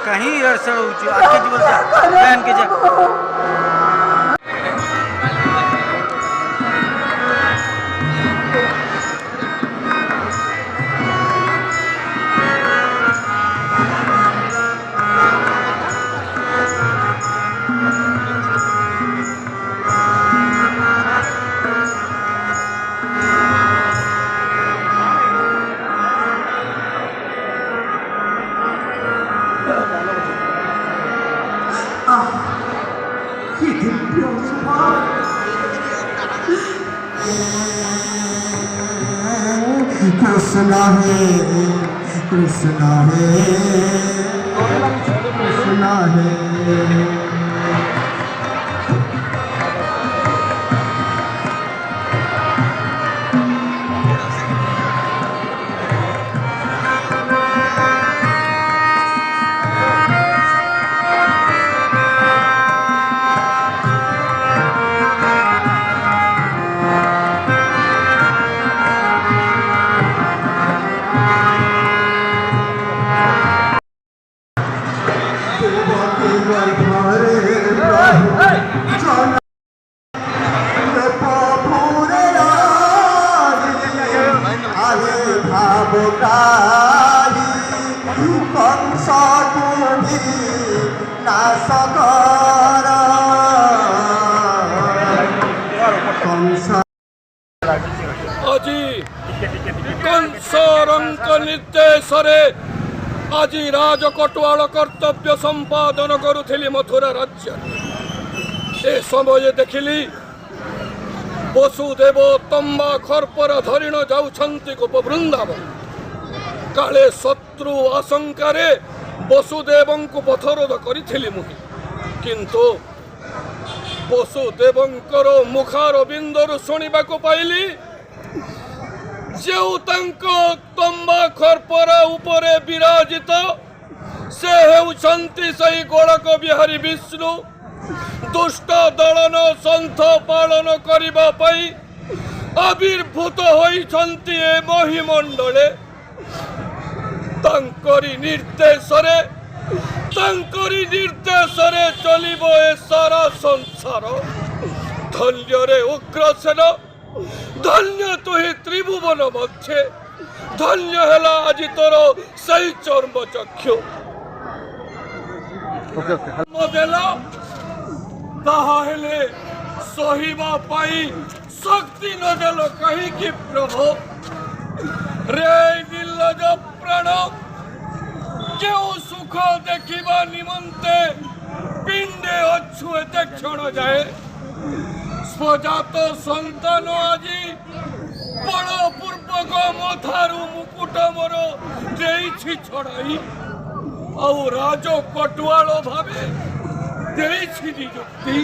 कहीं अड़सड़ हो आके जीवन जा बहन के जा कृष्णा है कृष्णा है कृष्णा है আজি कंसरंक निर्देशरे আজি राजकटुआल कर्तव्य संपादन करुथिली मथुरा राज्य ए समय देखिली वसुदेव तंबा खर्पर धरिण जाउछंती गोप वृंदावन काले शत्रु आशंकारे वसुदेवंकु पथरोध करिथिली मुहि किंतु वसुदेवंकर मुखार बिंदरु शुणिबाकु पाइली जेउ तांको तंबा खर्परा उपरे विराजित से हेउछंती सही गोलक बिहारी विष्णु दुष्ट दलन संथ पालन करिबा पई आविर्भूत होइछंती ए महिमंडले तांकरी निर्देशरे चलिबो ए सारा संसार धन्य रे उग्रसेन धन्य तुही त्रिभुवन मध्य धन्य हेला आज तोर सही चर्म चक्षु ताहेले सहिबा पाई शक्ति न देल कहीं कि प्रभु रे निर्लज प्राण क्यों सुख देखिबा निमंते पिंडे अच्छु एते क्षण जाए स्वजात संतान आज बलपूर्वक मथारू मुकुट मोर देइछि छड़ाई आउ राज कटुआल भावे देइछि नियुक्ति